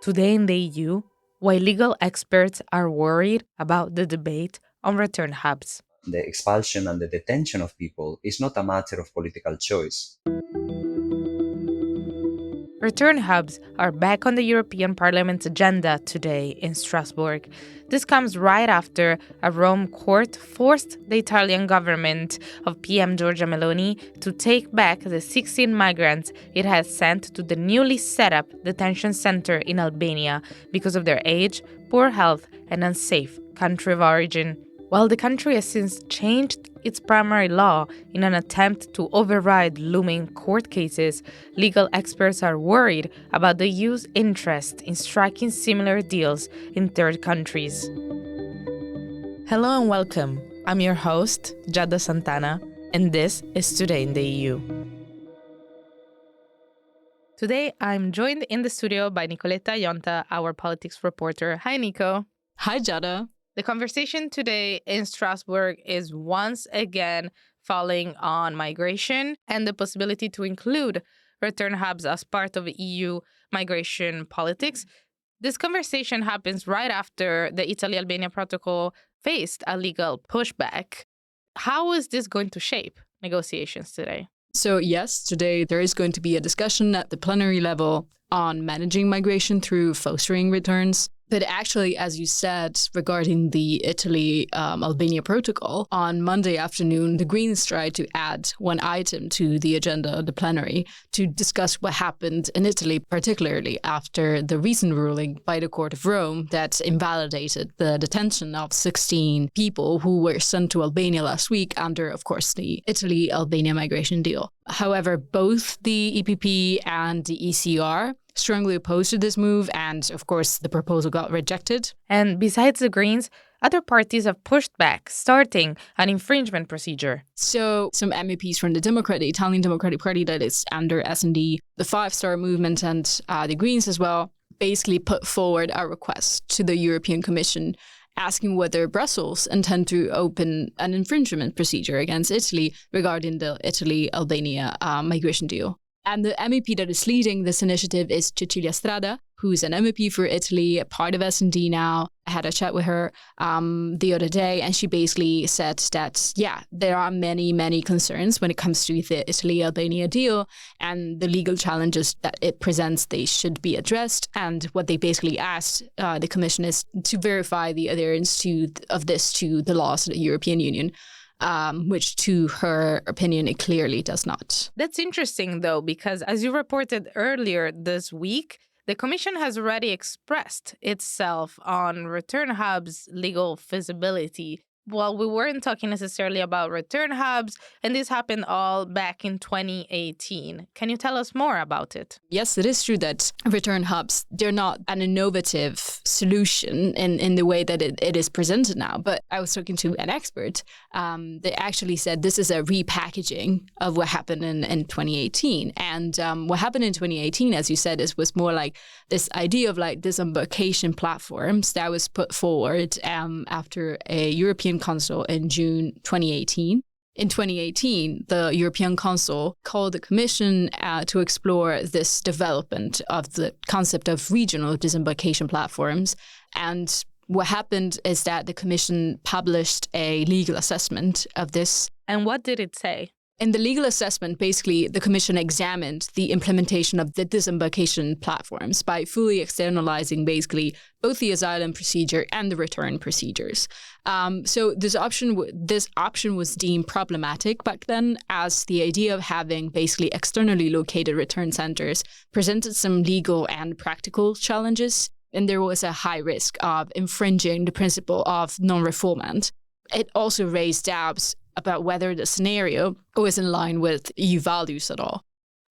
Today in the EU, why legal experts are worried about the debate on return hubs. The expulsion and the detention of people is not a matter of political choice. Return hubs are back on the European Parliament's agenda today in Strasbourg. This comes right after a Rome court forced the Italian government of PM Giorgia Meloni to take back the 16 migrants it has sent to the newly set up detention center in Albania because of their age, poor health, and unsafe country of origin. While the country has since changed its primary law in an attempt to override looming court cases, legal experts are worried about the EU's interest in striking similar deals in third countries. Hello and welcome. I'm your host, Giada Santana, and this is Today in the EU. Today, I'm joined in the studio by Nicoletta Ionta, our politics reporter. Hi, Nico. Hi, Giada. The conversation today in Strasbourg is once again falling on migration and the possibility to include return hubs as part of EU migration politics. This conversation happens right after the Italy-Albania protocol faced a legal pushback. How is this going to shape negotiations today? So yes, today there is going to be a discussion at the plenary level on managing migration through fostering returns. But actually, as you said, regarding the Italy-Albania protocol, on Monday afternoon, the Greens tried to add one item to the agenda of the plenary to discuss what happened in Italy, particularly after the recent ruling by the Court of Rome that invalidated the detention of 16 people who were sent to Albania last week under, of course, the Italy-Albania migration deal. However, both the EPP and the ECR strongly opposed to this move, and of course the proposal got rejected. And besides the Greens, other parties have pushed back, starting an infringement procedure. So some MEPs from the Italian Democratic Party, that is under S&D, the Five Star Movement, and the Greens as well, basically put forward a request to the European Commission asking whether Brussels intend to open an infringement procedure against Italy regarding the Italy-Albania migration deal. And the MEP that is leading this initiative is Cecilia Strada, who's an MEP for Italy, a part of S&D now. I had a chat with her the other day, and she basically said that, there are many, many concerns when it comes to the Italy-Albania deal, and the legal challenges that it presents, they should be addressed. And what they basically asked the Commission is to verify the adherence of this to the laws of the European Union. Which, to her opinion, it clearly does not. That's interesting, though, because as you reported earlier this week, the Commission has already expressed itself on return hubs' legal feasibility. Well, we weren't talking necessarily about return hubs, and this happened all back in 2018. Can you tell us more about it? Yes, it is true that return hubs, they're not an innovative solution in the way that it is presented now. But I was talking to an expert. They actually said this is a repackaging of what happened in 2018. And what happened in 2018, as you said, was more like this idea of like disembarkation platforms that was put forward after a European Council in June 2018. In 2018, the European Council called the Commission to explore this development of the concept of regional disembarkation platforms. And what happened is that the Commission published a legal assessment of this. And what did it say? In the legal assessment, basically, the Commission examined the implementation of the disembarkation platforms by fully externalizing basically both the asylum procedure and the return procedures. So this option was deemed problematic back then, as the idea of having basically externally located return centers presented some legal and practical challenges, and there was a high risk of infringing the principle of non-refoulement. It also raised doubts about whether the scenario was in line with EU values at all.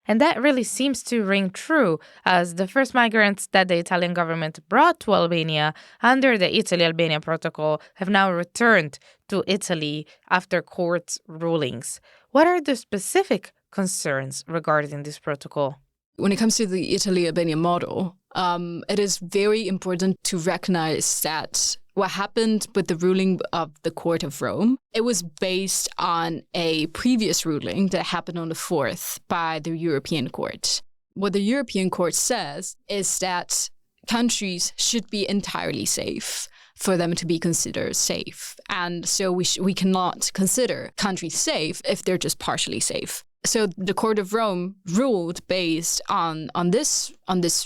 And that really seems to ring true, as the first migrants that the Italian government brought to Albania under the Italy-Albania protocol have now returned to Italy after court rulings. What are the specific concerns regarding this protocol? When it comes to the Italy-Albania model, it is very important to recognize that what happened with the ruling of the Court of Rome, it was based on a previous ruling that happened on the 4th by the European Court. What the European Court says is that countries should be entirely safe for them to be considered safe. And so we cannot consider countries safe if they're just partially safe. So the Court of Rome ruled based on this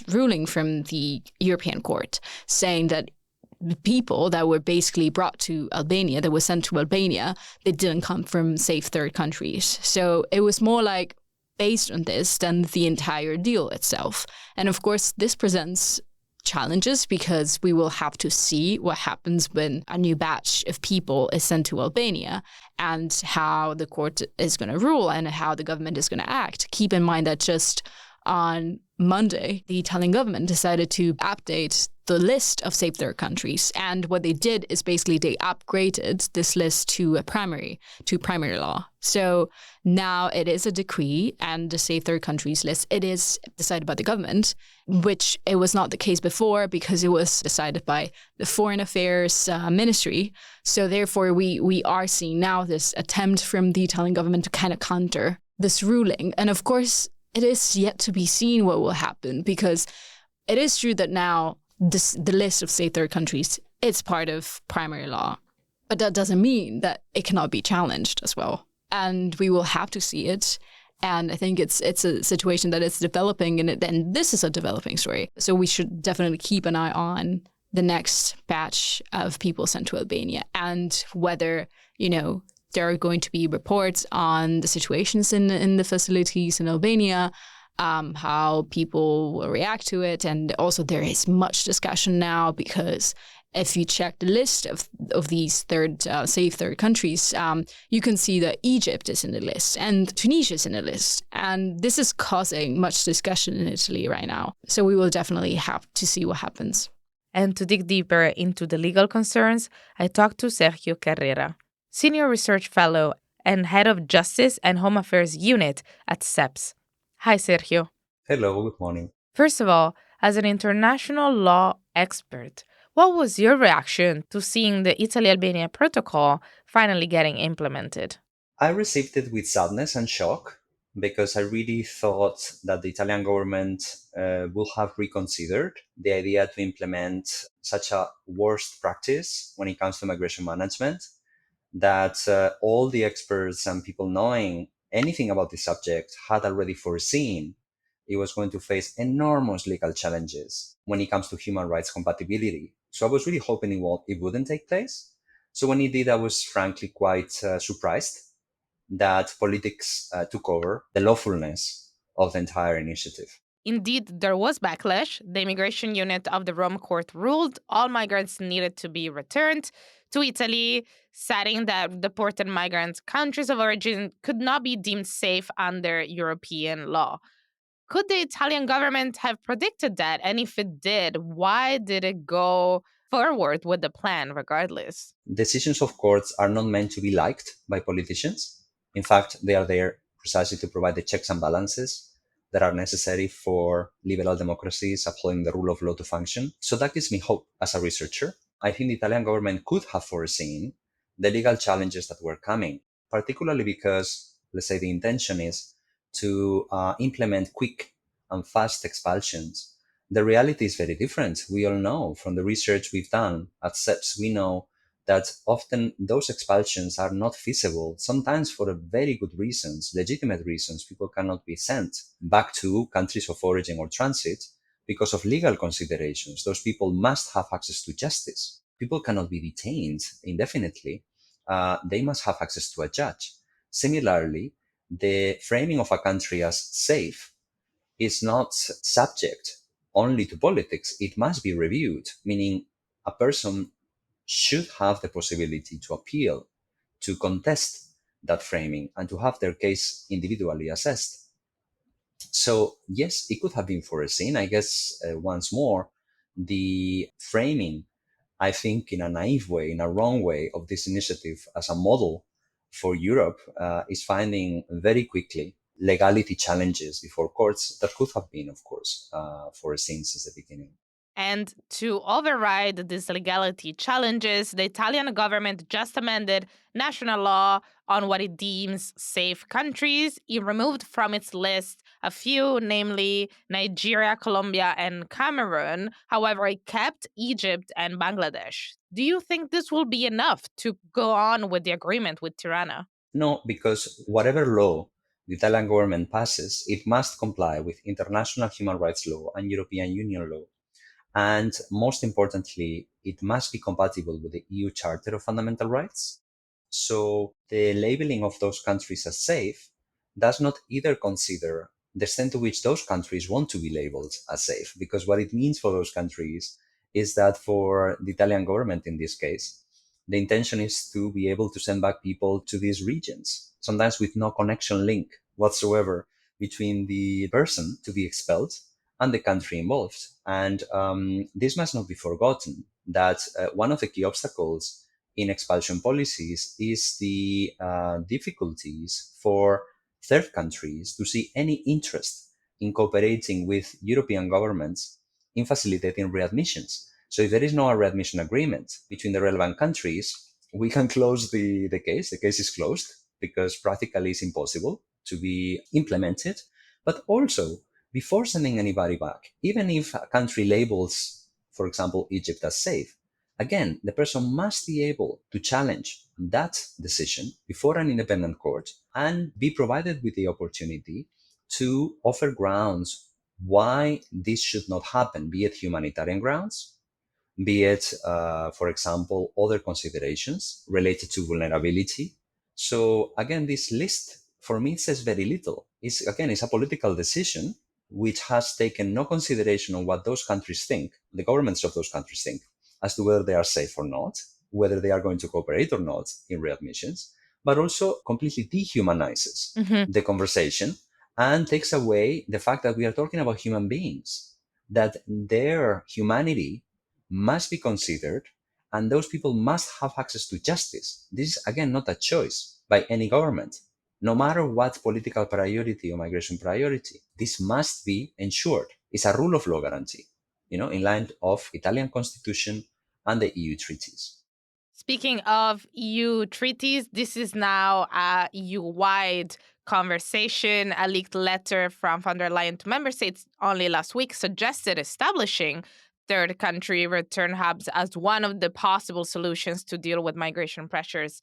ruling from the European Court, saying that the people that were basically brought to Albania, that were sent to Albania, they didn't come from safe third countries. So it was more like based on this than the entire deal itself. And of course, this presents challenges because we will have to see what happens when a new batch of people is sent to Albania and how the court is going to rule and how the government is going to act. Keep in mind that just on Monday, the Italian government decided to update the list of safe third countries. And what they did is basically they upgraded this list to primary law. So now it is a decree, and the safe third countries list, it is decided by the government, which it was not the case before because it was decided by the Foreign Affairs Ministry. So therefore, we are seeing now this attempt from the Italian government to kind of counter this ruling. And of course, it is yet to be seen what will happen, because it is true that now the list of safe third countries is part of primary law, but that doesn't mean that it cannot be challenged as well. And we will have to see it. And I think it's a situation that is developing, and this is a developing story. So we should definitely keep an eye on the next batch of people sent to Albania and whether, there are going to be reports on the situations in the facilities in Albania, how people will react to it. And also there is much discussion now because if you check the list of these safe third countries, you can see that Egypt is in the list and Tunisia is in the list. And this is causing much discussion in Italy right now. So we will definitely have to see what happens. And to dig deeper into the legal concerns, I talked to Sergio Carrera, Senior Research Fellow and Head of Justice and Home Affairs Unit at SEPS. Hi, Sergio. Hello, good morning. First of all, as an international law expert, what was your reaction to seeing the Italy-Albania protocol finally getting implemented? I received it with sadness and shock because I really thought that the Italian government will have reconsidered the idea to implement such a worst practice when it comes to migration management, that all the experts and people knowing anything about the subject had already foreseen it was going to face enormous legal challenges when it comes to human rights compatibility. So I was really hoping it wouldn't take place. So when it did, I was frankly quite surprised that politics took over the lawfulness of the entire initiative. Indeed, there was backlash. The immigration unit of the Rome court ruled all migrants needed to be returned to Italy, citing that deported migrants' countries of origin could not be deemed safe under European law. Could the Italian government have predicted that? And if it did, why did it go forward with the plan regardless? Decisions of courts are not meant to be liked by politicians. In fact, they are there precisely to provide the checks and balances that are necessary for liberal democracies upholding the rule of law to function. So that gives me hope as a researcher. I think the Italian government could have foreseen the legal challenges that were coming, particularly because, let's say, the intention is to implement quick and fast expulsions. The reality is very different. We all know from the research we've done at SEPS, we know that often those expulsions are not feasible, sometimes for very good reasons, legitimate reasons. People cannot be sent back to countries of origin or transit because of legal considerations. Those people must have access to justice. People cannot be detained indefinitely. They must have access to a judge. Similarly, the framing of a country as safe is not subject only to politics. It must be reviewed, meaning a person should have the possibility to appeal, to contest that framing, and to have their case individually assessed. So, yes, it could have been foreseen. I guess, once more, the framing, I think, in a naive way, in a wrong way, of this initiative as a model for Europe is finding very quickly legality challenges before courts that could have been, of course, foreseen since the beginning. And to override these legality challenges, the Italian government just amended national law on what it deems safe countries. It removed from its list a few, namely Nigeria, Colombia, and Cameroon. However, it kept Egypt and Bangladesh. Do you think this will be enough to go on with the agreement with Tirana? No, because whatever law the Italian government passes, it must comply with international human rights law and European Union law. And most importantly, it must be compatible with the EU Charter of Fundamental Rights. So the labeling of those countries as safe does not either consider the extent to which those countries want to be labeled as safe, because what it means for those countries is that for the Italian government in this case, the intention is to be able to send back people to these regions, sometimes with no connection link whatsoever between the person to be expelled and the country involved. And this must not be forgotten that one of the key obstacles in expulsion policies is the difficulties for third countries to see any interest in cooperating with European governments in facilitating readmissions. So if there is no readmission agreement between the relevant countries, we can close the case. The case is closed because practically it's impossible to be implemented. But also, before sending anybody back, even if a country labels, for example, Egypt as safe, again, the person must be able to challenge that decision before an independent court and be provided with the opportunity to offer grounds why this should not happen, be it humanitarian grounds, be it, for example, other considerations related to vulnerability. So again, this list for me says very little. It's a political decision which has taken no consideration on what those countries think, the governments of those countries think, as to whether they are safe or not, whether they are going to cooperate or not in readmissions, but also completely dehumanizes the conversation and takes away the fact that we are talking about human beings, that their humanity must be considered, and those people must have access to justice. This is, again, not a choice by any government. No matter what political priority or migration priority, this must be ensured. It's a rule of law guarantee, in line of Italian constitution and the EU treaties. Speaking of EU treaties, this is now a EU-wide conversation. A leaked letter from von der Leyen to member states only last week suggested establishing third country return hubs as one of the possible solutions to deal with migration pressures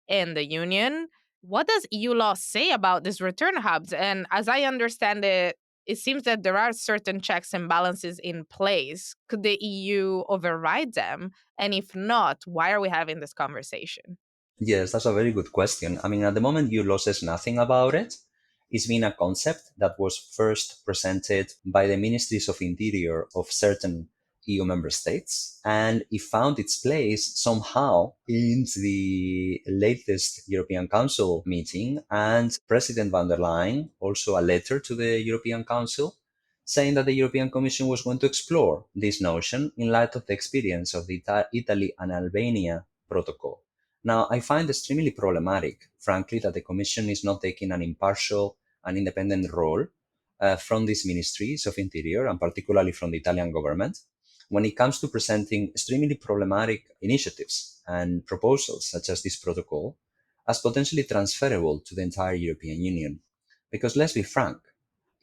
in the Union. What does EU law say about these return hubs? And as I understand it, it seems that there are certain checks and balances in place. Could the EU override them? And if not, why are we having this conversation? Yes, that's a very good question. I mean, at the moment, EU law says nothing about it. It's been a concept that was first presented by the ministries of interior of certain EU member states, and it found its place somehow in the latest European Council meeting. And President von der Leyen also a letter to the European Council saying that the European Commission was going to explore this notion in light of the experience of the Italy and Albania protocol. Now, I find extremely problematic, frankly, that the Commission is not taking an impartial and independent role from these ministries of interior, and particularly from the Italian government, when it comes to presenting extremely problematic initiatives and proposals such as this protocol as potentially transferable to the entire European Union. Because let's be frank,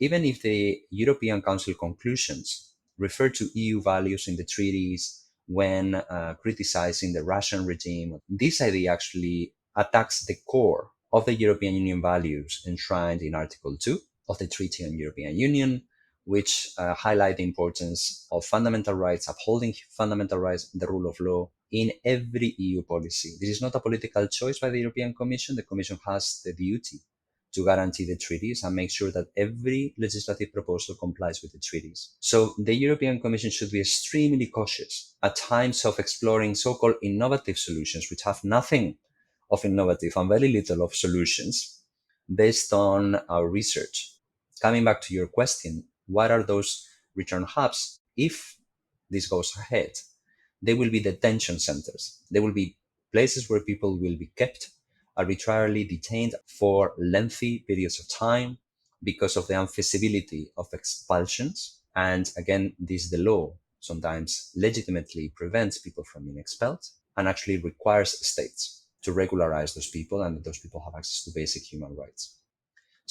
even if the European Council conclusions refer to EU values in the treaties when criticizing the Russian regime, this idea actually attacks the core of the European Union values enshrined in Article 2 of the Treaty on European Union, which highlight the importance of fundamental rights, upholding fundamental rights, the rule of law in every EU policy. This is not a political choice by the European Commission. The Commission has the duty to guarantee the treaties and make sure that every legislative proposal complies with the treaties. So the European Commission should be extremely cautious at times of exploring so-called innovative solutions, which have nothing of innovative and very little of solutions based on our research. Coming back to your question, what are those return hubs? If this goes ahead, they will be detention centers. They will be places where people will be kept arbitrarily detained for lengthy periods of time because of the unfeasibility of expulsions. And again, this the law sometimes legitimately prevents people from being expelled and actually requires states to regularize those people and that those people have access to basic human rights.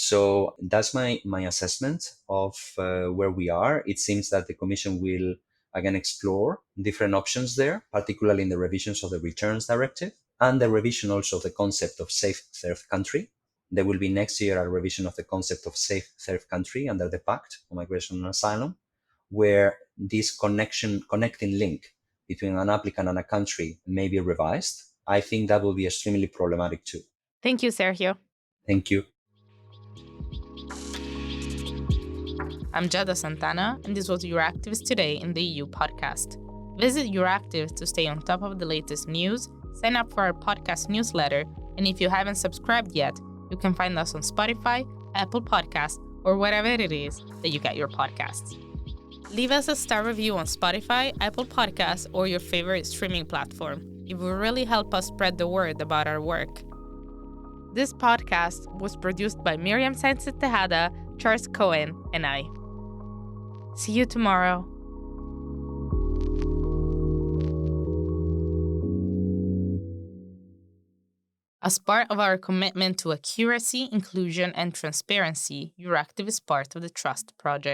So that's my assessment of where we are. It seems that the Commission will again explore different options there, particularly in the revisions of the Returns Directive and the revision also of the concept of safe third country. There will be next year a revision of the concept of safe third country under the Pact on Migration and Asylum, where this connecting link between an applicant and a country may be revised. I think that will be extremely problematic too. Thank you, Sergio. Thank you. I'm Giada Santana, and this was Euractivist Today in the EU podcast. Visit Euractivist to stay on top of the latest news, sign up for our podcast newsletter, and if you haven't subscribed yet, you can find us on Spotify, Apple Podcasts, or wherever it is that you get your podcasts. Leave us a star review on Spotify, Apple Podcasts, or your favorite streaming platform. It will really help us spread the word about our work. This podcast was produced by Miriam Sánchez Tejada, Charles Cohen, and I. See you tomorrow. As part of our commitment to accuracy, inclusion, and transparency, Euractiv is part of the Trust Project.